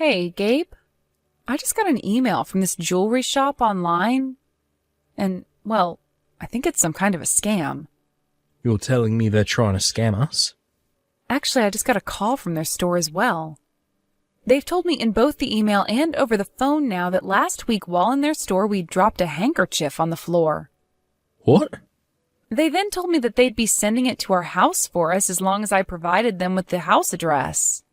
Hey, Gabe. I just got an email from this jewelry shop online, and, well, I think it's some kind of a scam. You're telling me they're trying to scam us? Actually, I just got a call from their store as well. They've told me in both the email and over the phone now that last week while in their store we dropped a handkerchief on the floor. What? They then told me that they'd be sending it to our house for us as long as I provided them with the house address.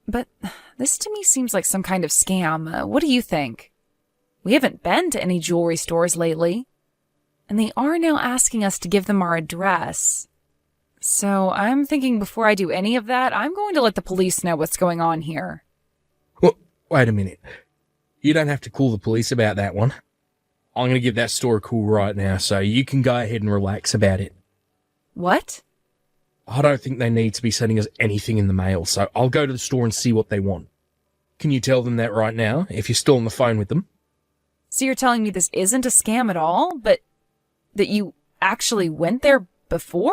But this to me seems like some kind of scam. What do you think? We haven't been to any jewelry stores lately, and they are now asking us to give them our address. So I'm thinking before I do any of that, I'm going to let the police know what's going on here. Well, wait a minute. You don't have to call the police about that one. I'm going to give that store a call right now, so you can go ahead and relax about it. What? I don't think they need to be sending us anything in the mail, so I'll go to the store and see what they want. Can you tell them that right now, if you're still on the phone with them? So you're telling me this isn't a scam at all, but that you actually went there before?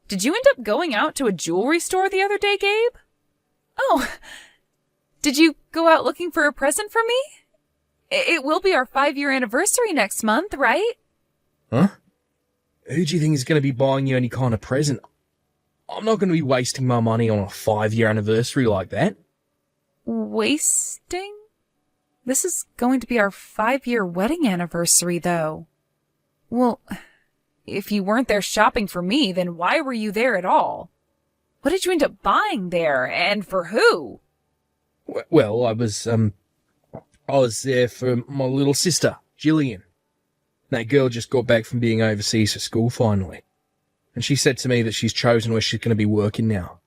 Did you end up going out to a jewelry store the other day, Gabe? Oh, did you go out looking for a present for me? It will be our 5-year anniversary next month, right? Huh? Who do you think is going to be buying you any kind of present? I'm not going to be wasting my money on a 5-year anniversary like that. Wasting? This is going to be our 5-year wedding anniversary, though. Well, if you weren't there shopping for me, then why were you there at all? What did you end up buying there, and for who? Well, I was there for my little sister, Gillian. That girl just got back from being overseas for school finally. And she said to me that she's chosen where she's going to be working now.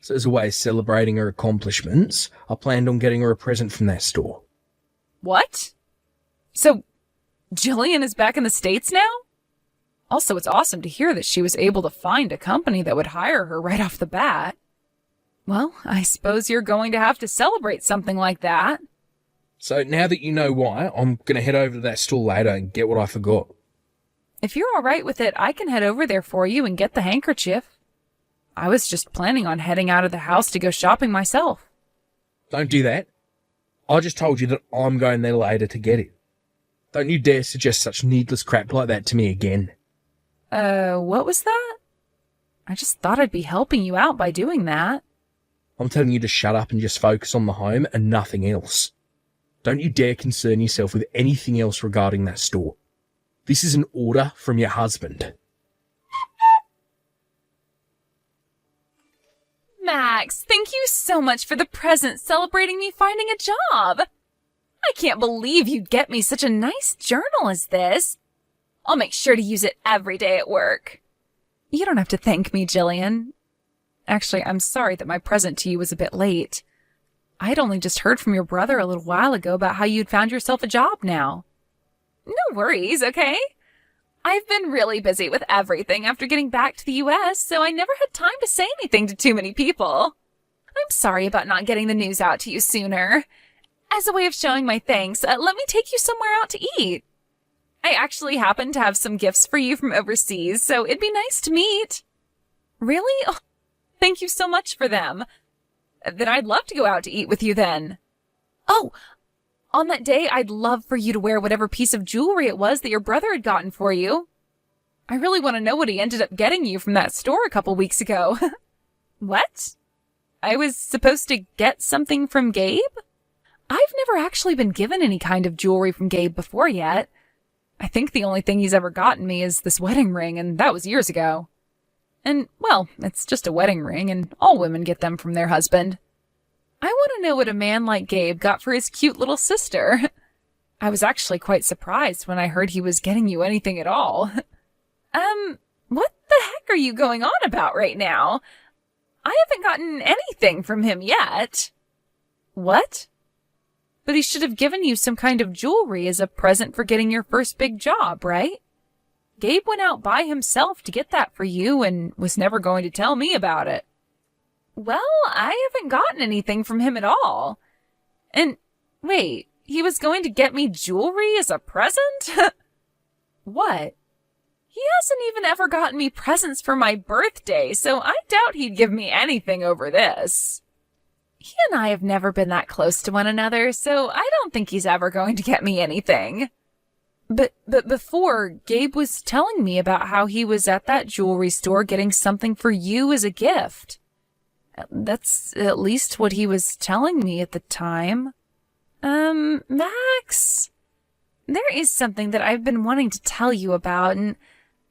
So as a way of celebrating her accomplishments, I planned on getting her a present from that store. What? So, Gillian is back in the States now? Also, it's awesome to hear that she was able to find a company that would hire her right off the bat. Well, I suppose you're going to have to celebrate something like that. So now that you know why, I'm going to head over to that store later and get what I forgot. If you're all right with it, I can head over there for you and get the handkerchief. I was just planning on heading out of the house to go shopping myself. Don't do that. I just told you that I'm going there later to get it. Don't you dare suggest such needless crap like that to me again. What was that? I just thought I'd be helping you out by doing that. I'm telling you to shut up and just focus on the home and nothing else. Don't you dare concern yourself with anything else regarding that store. This is an order from your husband. Max, thank you so much for the present celebrating me finding a job. I can't believe you'd get me such a nice journal as this. I'll make sure to use it every day at work. You don't have to thank me, Gillian. Actually, I'm sorry that my present to you was a bit late. I had only just heard from your brother a little while ago about how you'd found yourself a job now. No worries, okay? I've been really busy with everything after getting back to the U.S., so I never had time to say anything to too many people. I'm sorry about not getting the news out to you sooner. As a way of showing my thanks, let me take you somewhere out to eat. I actually happen to have some gifts for you from overseas, so it'd be nice to meet. Really? Oh, thank you so much for them. Then I'd love to go out to eat with you then. Oh, on that day, I'd love for you to wear whatever piece of jewelry it was that your brother had gotten for you. I really want to know what he ended up getting you from that store a couple weeks ago. What? I was supposed to get something from Gabe? I've never actually been given any kind of jewelry from Gabe before yet. I think the only thing he's ever gotten me is this wedding ring, and that was years ago. And, well, it's just a wedding ring, and all women get them from their husband. I want to know what a man like Gabe got for his cute little sister. I was actually quite surprised when I heard he was getting you anything at all. What the heck are you going on about right now? I haven't gotten anything from him yet. What? But he should have given you some kind of jewelry as a present for getting your first big job, right? Gabe went out by himself to get that for you and was never going to tell me about it. Well, I haven't gotten anything from him at all. And, wait, he was going to get me jewelry as a present? What? He hasn't even ever gotten me presents for my birthday, so I doubt he'd give me anything over this. He and I have never been that close to one another, so I don't think he's ever going to get me anything. But before, Gabe was telling me about how he was at that jewelry store getting something for you as a gift. That's at least what he was telling me at the time. Max, there is something that I've been wanting to tell you about, and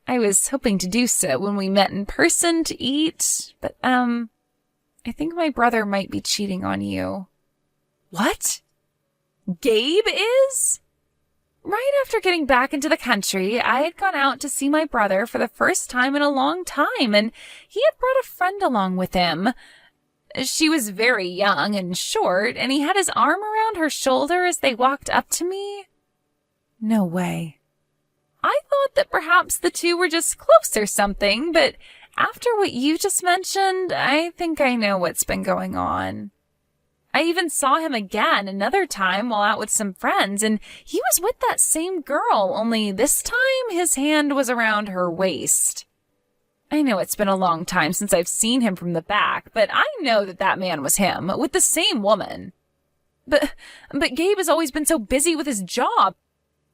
I was hoping to do so when we met in person to eat, but, I think my brother might be cheating on you. What? Gabe is? Right after getting back into the country, I had gone out to see my brother for the first time in a long time, and he had brought a friend along with him. She was very young and short, and he had his arm around her shoulder as they walked up to me. No way. I thought that perhaps the two were just close or something, but after what you just mentioned, I think I know what's been going on. I even saw him again another time while out with some friends, and he was with that same girl, only this time his hand was around her waist. I know it's been a long time since I've seen him from the back, but I know that man was him, with the same woman. But Gabe has always been so busy with his job.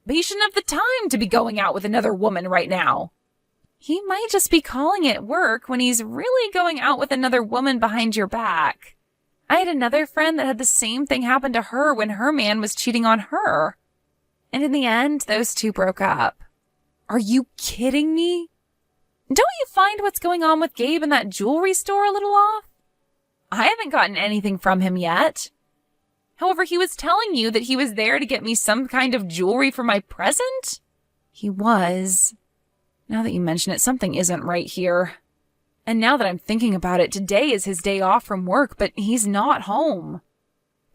He shouldn't have the time to be going out with another woman right now. He might just be calling it work when he's really going out with another woman behind your back. I had another friend that had the same thing happen to her when her man was cheating on her. And in the end, those two broke up. Are you kidding me? Don't you find what's going on with Gabe in that jewelry store a little off? I haven't gotten anything from him yet. However, he was telling you that he was there to get me some kind of jewelry for my present? He was. Now that you mention it, something isn't right here. And now that I'm thinking about it, today is his day off from work, but he's not home.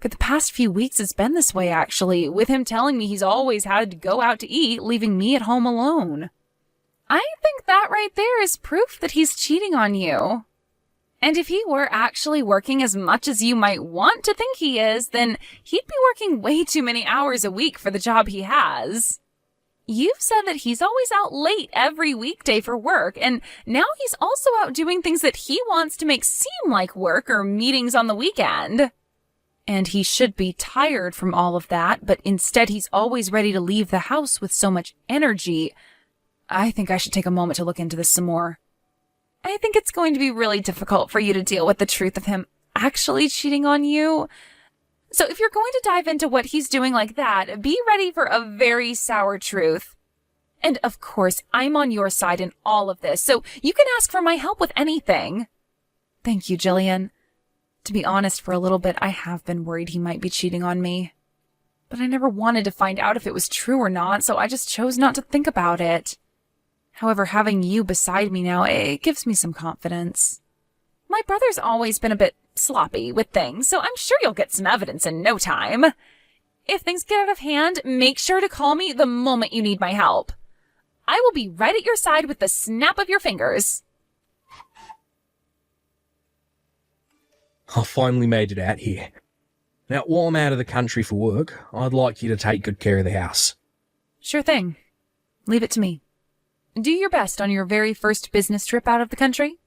For the past few weeks, it's been this way, actually, with him telling me he's always had to go out to eat, leaving me at home alone. I think that right there is proof that he's cheating on you. And if he were actually working as much as you might want to think he is, then he'd be working way too many hours a week for the job he has. You've said that he's always out late every weekday for work, and now he's also out doing things that he wants to make seem like work or meetings on the weekend. And he should be tired from all of that, but instead he's always ready to leave the house with so much energy. I think I should take a moment to look into this some more. I think it's going to be really difficult for you to deal with the truth of him actually cheating on you. So if you're going to dive into what he's doing like that, be ready for a very sour truth. And of course, I'm on your side in all of this, so you can ask for my help with anything. Thank you, Jillian. To be honest, for a little bit, I have been worried he might be cheating on me. But I never wanted to find out if it was true or not, so I just chose not to think about it. However, having you beside me now, it gives me some confidence. My brother's always been a bit sloppy with things, so I'm sure you'll get some evidence in no time. If things get out of hand, make sure to call me the moment you need my help. I will be right at your side with the snap of your fingers. I finally made it out here. Now, while I'm out of the country for work, I'd like you to take good care of the house. Sure thing. Leave it to me. Do your best on your very first business trip out of the country.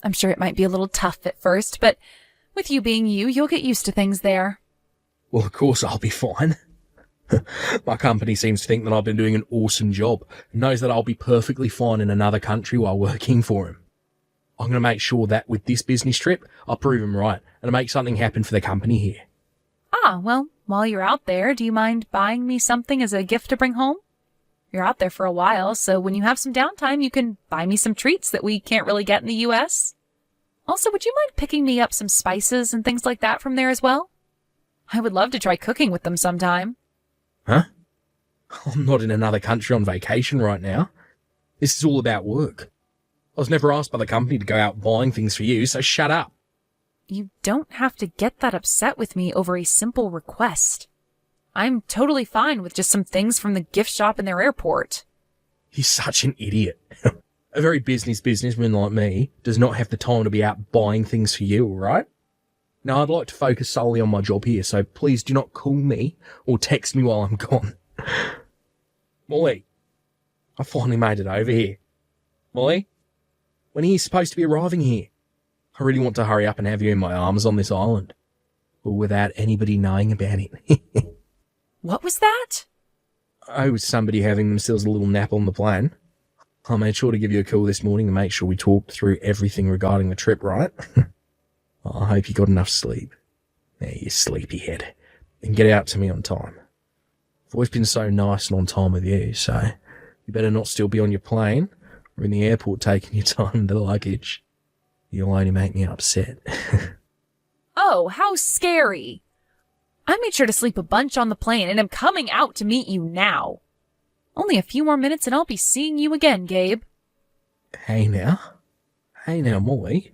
I'm sure it might be a little tough at first, but with you being you, you'll get used to things there. Well, of course I'll be fine. My company seems to think that I've been doing an awesome job and knows that I'll be perfectly fine in another country while working for him. I'm going to make sure that with this business trip, I'll prove him right and make something happen for the company here. Ah, well, while you're out there, do you mind buying me something as a gift to bring home? You're out there for a while, so when you have some downtime, you can buy me some treats that we can't really get in the U.S. Also, would you mind picking me up some spices and things like that from there as well? I would love to try cooking with them sometime. Huh? I'm not in another country on vacation right now. This is all about work. I was never asked by the company to go out buying things for you, so shut up. You don't have to get that upset with me over a simple request. I'm totally fine with just some things from the gift shop in their airport. He's such an idiot. A very businessman like me does not have the time to be out buying things for you, all right? Now, I'd like to focus solely on my job here, so please do not call me or text me while I'm gone. Molly, I finally made it over here. Molly, when are you supposed to be arriving here? I really want to hurry up and have you in my arms on this island. or without anybody knowing about it. What was that? I was somebody having themselves a little nap on the plane. I made sure to give you a call this morning to make sure we talked through everything regarding the trip, right? I hope you got enough sleep. There, you sleepyhead. And get out to me on time. I've always been so nice and on time with you, so you better not still be on your plane or in the airport taking your time with the luggage. You'll only make me upset. Oh, how scary. I made sure to sleep a bunch on the plane and am coming out to meet you now. Only a few more minutes and I'll be seeing you again, Gabe. Hey now, Molly.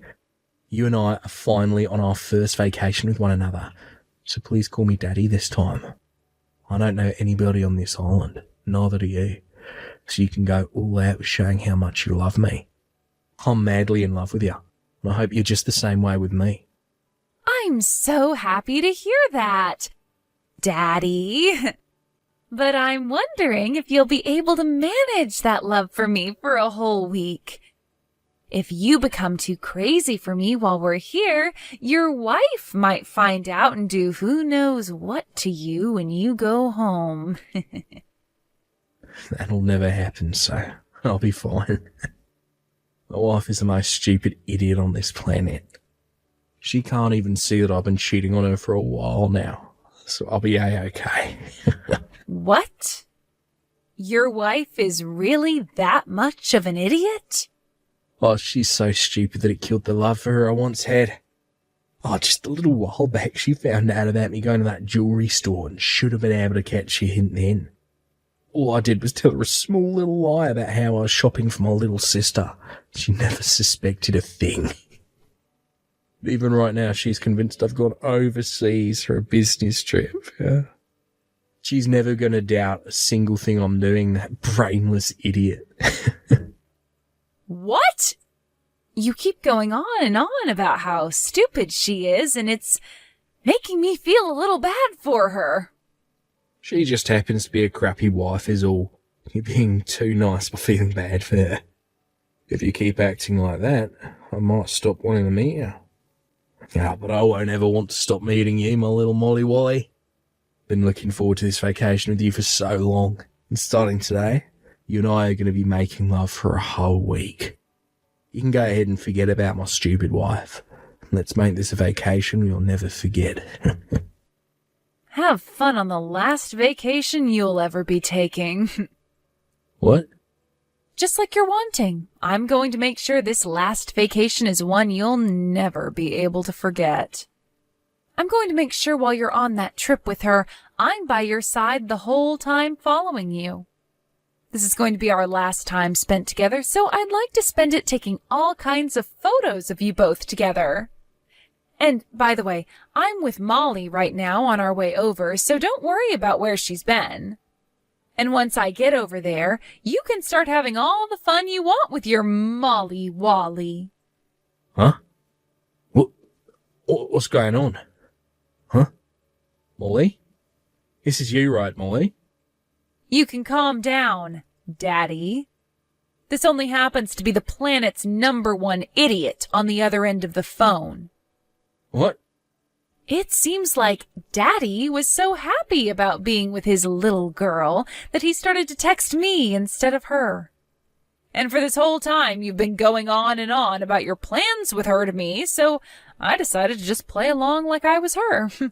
You and I are finally on our first vacation with one another, so please call me Daddy this time. I don't know anybody on this island, neither do you, so you can go all out with showing how much you love me. I'm madly in love with you, and I hope you're just the same way with me. I'm so happy to hear that, Daddy. But I'm wondering if you'll be able to manage that love for me for a whole week. If you become too crazy for me while we're here, your wife might find out and do who knows what to you when you go home. That'll never happen, so I'll be fine. My wife is the most stupid idiot on this planet. She can't even see that I've been cheating on her for a while now, so I'll be A-okay. What? Your wife is really that much of an idiot? Oh, she's so stupid that it killed the love for her I once had. Oh, just a little while back, she found out about me going to that jewellery store and should have been able to catch a hint then. All I did was tell her a small little lie about how I was shopping for my little sister. She never suspected a thing. Even right now, she's convinced I've gone overseas for a business trip. She's never going to doubt a single thing I'm doing, that brainless idiot. What? You keep going on and on about how stupid she is, and it's making me feel a little bad for her. She just happens to be a crappy wife is all. You're being too nice by feeling bad for her. If you keep acting like that, I might stop wanting to meet you. Yeah, but I won't ever want to stop meeting you, my little Molly Wally. Been looking forward to this vacation with you for so long. And starting today, you and I are going to be making love for a whole week. You can go ahead and forget about my stupid wife. Let's make this a vacation we'll never forget. Have fun on the last vacation you'll ever be taking. What? Just like you're wanting. I'm going to make sure this last vacation is one you'll never be able to forget. I'm going to make sure while you're on that trip with her, I'm by your side the whole time following you. This is going to be our last time spent together, so I'd like to spend it taking all kinds of photos of you both together. And, by the way, I'm with Molly right now on our way over, so don't worry about where she's been. And once I get over there, you can start having all the fun you want with your Molly Wally. Huh? What's going on? Huh? Molly? This is you, right, Molly? You can calm down, Daddy. This only happens to be the planet's #1 idiot on the other end of the phone. What? It seems like Daddy was so happy about being with his little girl that he started to text me instead of her. And for this whole time, you've been going on and on about your plans with her to me, so I decided to just play along like I was her. I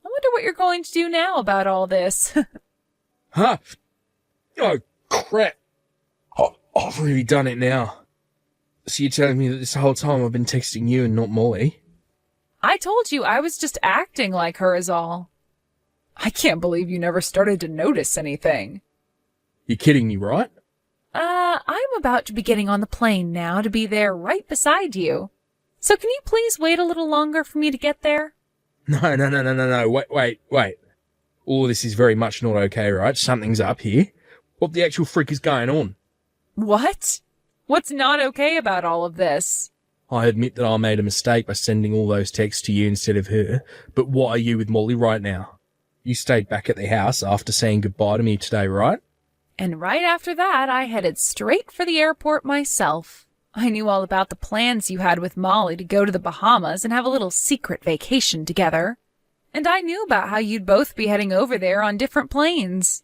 wonder what you're going to do now about all this. Huh? Oh, crap. I've really done it now. So you're telling me that this whole time I've been texting you and not Molly? I told you I was just acting like her is all. I can't believe you never started to notice anything. You're kidding me, right? I'm about to be getting on the plane now to be there right beside you. So can you please wait a little longer for me to get there? No. Wait. All this is very much not okay, right? Something's up here. What the actual frick is going on? What? What's not okay about all of this? I admit that I made a mistake by sending all those texts to you instead of her, but what are you with Molly right now? You stayed back at the house after saying goodbye to me today, right? And right after that, I headed straight for the airport myself. I knew all about the plans you had with Molly to go to the Bahamas and have a little secret vacation together. And I knew about how you'd both be heading over there on different planes.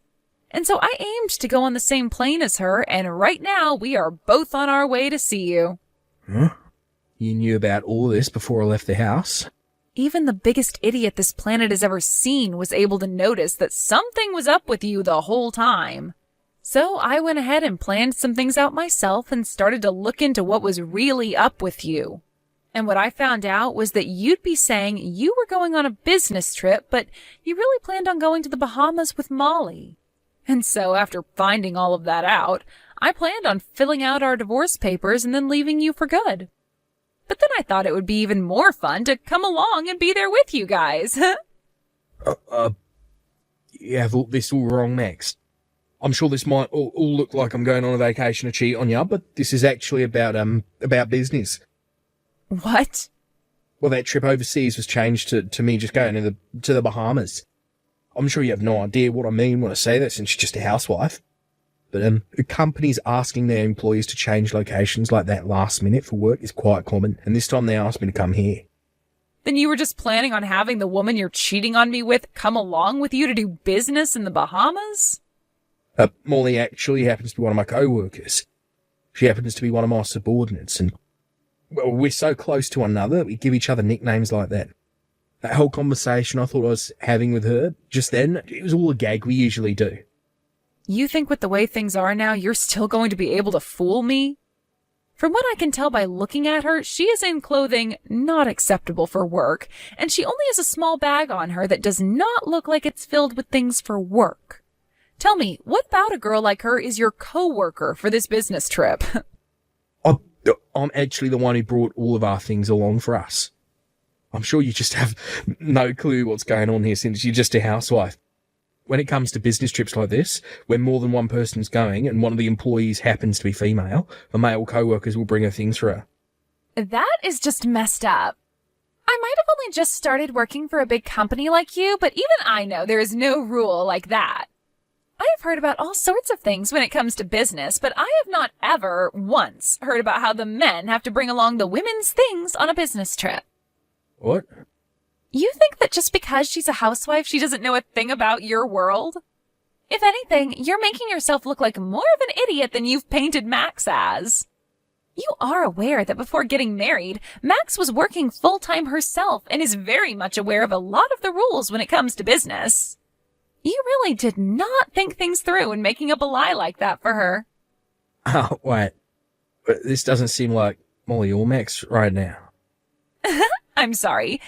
And so I aimed to go on the same plane as her, and right now we are both on our way to see you. Huh? You knew about all this before I left the house? Even the biggest idiot this planet has ever seen was able to notice that something was up with you the whole time. So I went ahead and planned some things out myself and started to look into what was really up with you. And what I found out was that you'd be saying you were going on a business trip, but you really planned on going to the Bahamas with Molly. And so after finding all of that out, I planned on filling out our divorce papers and then leaving you for good. But then I thought it would be even more fun to come along and be there with you guys. You have this all wrong, Max. I'm sure this might all look like I'm going on a vacation to cheat on you, but this is actually about business. What? Well, that trip overseas was changed to me just going to the Bahamas. I'm sure you have no idea what I mean when I say that, since you're just a housewife. But companies asking their employees to change locations like that last minute for work is quite common, and this time they asked me to come here. Then you were just planning on having the woman you're cheating on me with come along with you to do business in the Bahamas? Molly actually happens to be one of my co-workers. She happens to be one of my subordinates, and well, we're so close to one another that we give each other nicknames like that. That whole conversation I thought I was having with her just then, it was all a gag we usually do. You think with the way things are now, you're still going to be able to fool me? From what I can tell by looking at her, she is in clothing not acceptable for work, and she only has a small bag on her that does not look like it's filled with things for work. Tell me, what about a girl like her is your co-worker for this business trip? I'm actually the one who brought all of our things along for us. I'm sure you just have no clue what's going on here since you're just a housewife. When it comes to business trips like this, when more than one person's going and one of the employees happens to be female, the male co-workers will bring her things for her. That is just messed up. I might have only just started working for a big company like you, but even I know there is no rule like that. I have heard about all sorts of things when it comes to business, but I have not ever once heard about how the men have to bring along the women's things on a business trip. What? You think that just because she's a housewife, she doesn't know a thing about your world? If anything, you're making yourself look like more of an idiot than you've painted Max as. You are aware that before getting married, Max was working full-time herself and is very much aware of a lot of the rules when it comes to business. You really did not think things through in making up a lie like that for her. Oh, wait. But this doesn't seem like Molly or Max right now. I'm sorry.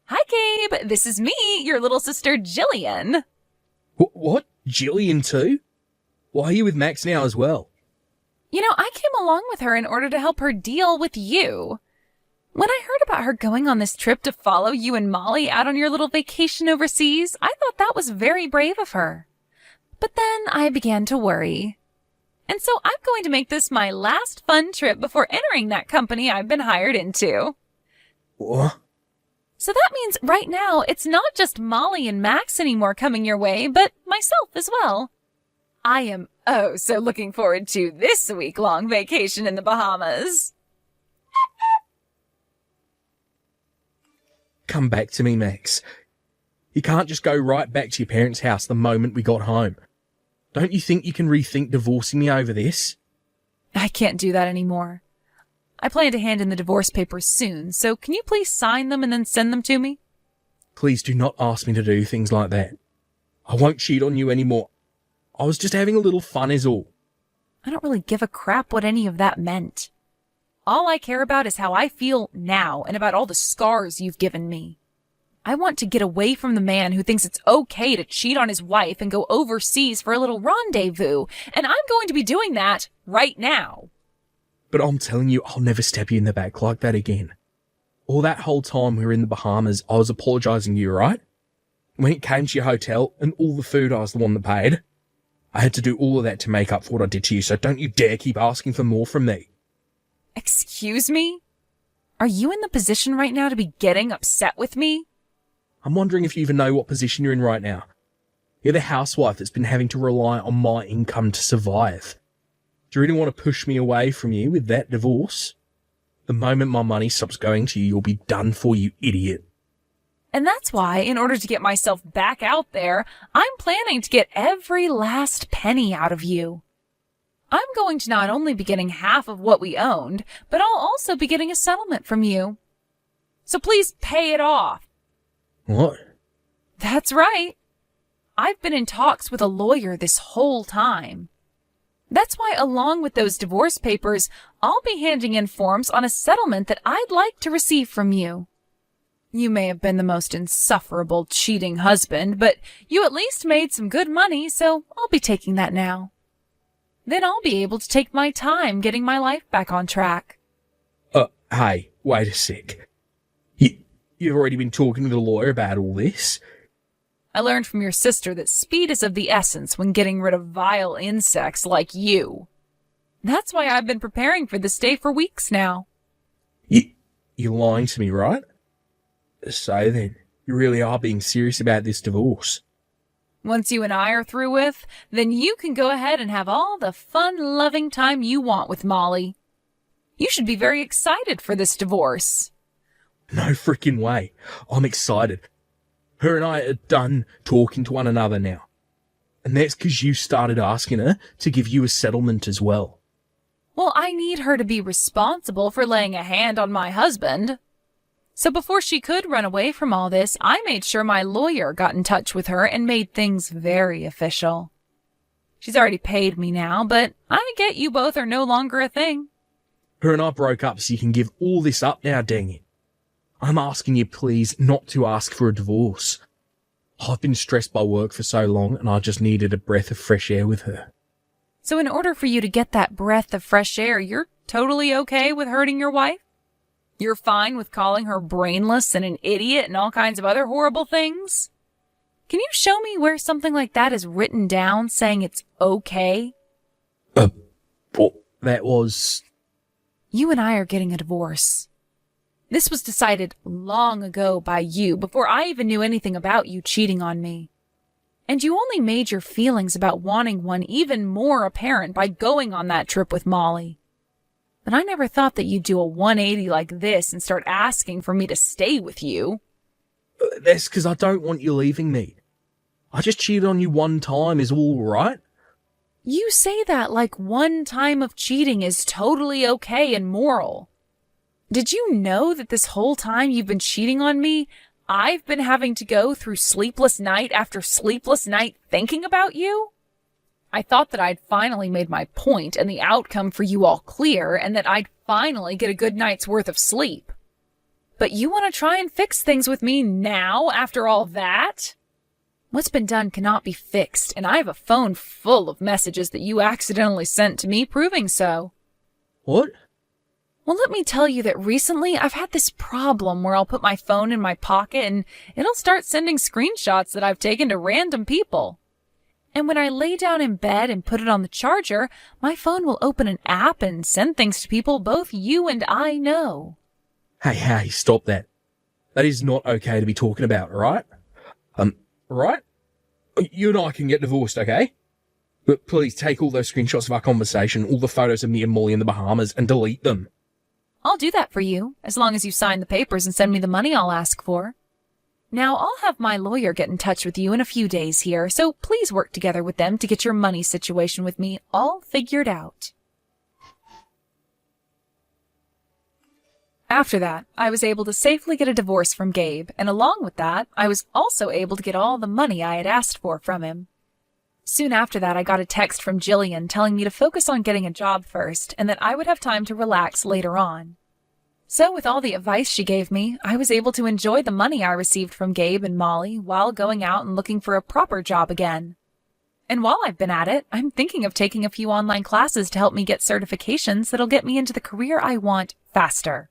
Hi, Gabe. This is me, your little sister, Jillian. What? Jillian too? Why are you with Max now as well? You know, I came along with her in order to help her deal with you. When I heard about her going on this trip to follow you and Molly out on your little vacation overseas, I thought that was very brave of her. But then I began to worry. And so I'm going to make this my last fun trip before entering that company I've been hired into. What? So that means right now it's not just Molly and Max anymore coming your way, but myself as well. I am so looking forward to this week-long vacation in the Bahamas. Come back to me, Max. You can't just go right back to your parents' house the moment we got home. Don't you think you can rethink divorcing me over this? I can't do that anymore. I plan to hand in the divorce papers soon, so can you please sign them and then send them to me? Please do not ask me to do things like that. I won't cheat on you anymore. I was just having a little fun is all. I don't really give a crap what any of that meant. All I care about is how I feel now and about all the scars you've given me. I want to get away from the man who thinks it's okay to cheat on his wife and go overseas for a little rendezvous, and I'm going to be doing that right now. But I'm telling you, I'll never stab you in the back like that again. All that whole time we were in the Bahamas, I was apologising to you, right? When it came to your hotel and all the food, I was the one that paid. I had to do all of that to make up for what I did to you, so don't you dare keep asking for more from me. Excuse me? Are you in the position right now to be getting upset with me? I'm wondering if you even know what position you're in right now. You're the housewife that's been having to rely on my income to survive. Do you really want to push me away from you with that divorce? The moment my money stops going to you, you'll be done for, you idiot. And that's why, in order to get myself back out there, I'm planning to get every last penny out of you. I'm going to not only be getting half of what we owned, but I'll also be getting a settlement from you. So please pay it off. What? That's right. I've been in talks with a lawyer this whole time. That's why, along with those divorce papers, I'll be handing in forms on a settlement that I'd like to receive from you. You may have been the most insufferable, cheating husband, but you at least made some good money, so I'll be taking that now. Then I'll be able to take my time getting my life back on track. Hey, wait a sec. You've already been talking to the lawyer about all this? I learned from your sister that speed is of the essence when getting rid of vile insects like you. That's why I've been preparing for this day for weeks now. You're lying to me, right? So then, you really are being serious about this divorce. Once you and I are through with, then you can go ahead and have all the fun, loving time you want with Molly. You should be very excited for this divorce. No frickin' way. I'm excited. Her and I are done talking to one another now. And that's because you started asking her to give you a settlement as well. Well, I need her to be responsible for laying a hand on my husband. So before she could run away from all this, I made sure my lawyer got in touch with her and made things very official. She's already paid me now, but I get you both are no longer a thing. Her and I broke up so you can give all this up now, dang it. I'm asking you please not to ask for a divorce. I've been stressed by work for so long and I just needed a breath of fresh air with her. So in order for you to get that breath of fresh air, you're totally okay with hurting your wife? You're fine with calling her brainless and an idiot and all kinds of other horrible things? Can you show me where something like that is written down saying it's okay? That was... You and I are getting a divorce. This was decided long ago by you, before I even knew anything about you cheating on me. And you only made your feelings about wanting one even more apparent by going on that trip with Molly. But I never thought that you'd do a 180 like this and start asking for me to stay with you. That's because I don't want you leaving me. I just cheated on you one time is all right. You say that like one time of cheating is totally okay and moral. Did you know that this whole time you've been cheating on me, I've been having to go through sleepless night after sleepless night thinking about you? I thought that I'd finally made my point and the outcome for you all clear, and that I'd finally get a good night's worth of sleep. But you want to try and fix things with me now after all that? What's been done cannot be fixed, and I have a phone full of messages that you accidentally sent to me proving so. What? Well, let me tell you that recently I've had this problem where I'll put my phone in my pocket and it'll start sending screenshots that I've taken to random people. And when I lay down in bed and put it on the charger, my phone will open an app and send things to people both you and I know. Hey, stop that. That is not okay to be talking about, right? Right? You and I can get divorced, okay? But please take all those screenshots of our conversation, all the photos of me and Molly in the Bahamas, and delete them. I'll do that for you, as long as you sign the papers and send me the money I'll ask for. Now, I'll have my lawyer get in touch with you in a few days here, so please work together with them to get your money situation with me all figured out. After that, I was able to safely get a divorce from Gabe, and along with that, I was also able to get all the money I had asked for from him. Soon after that, I got a text from Jillian telling me to focus on getting a job first, and that I would have time to relax later on. So with all the advice she gave me, I was able to enjoy the money I received from Gabe and Molly while going out and looking for a proper job again. And while I've been at it, I'm thinking of taking a few online classes to help me get certifications that'll get me into the career I want faster.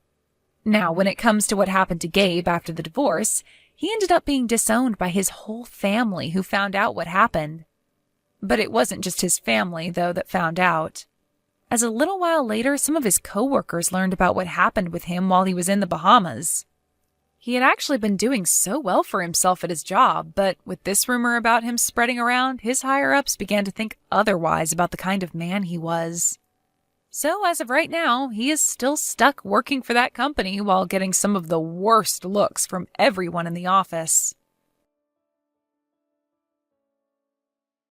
Now, when it comes to what happened to Gabe after the divorce, he ended up being disowned by his whole family who found out what happened. But it wasn't just his family, though, that found out. As a little while later, some of his coworkers learned about what happened with him while he was in the Bahamas. He had actually been doing so well for himself at his job, but with this rumor about him spreading around, his higher-ups began to think otherwise about the kind of man he was. So as of right now, he is still stuck working for that company while getting some of the worst looks from everyone in the office.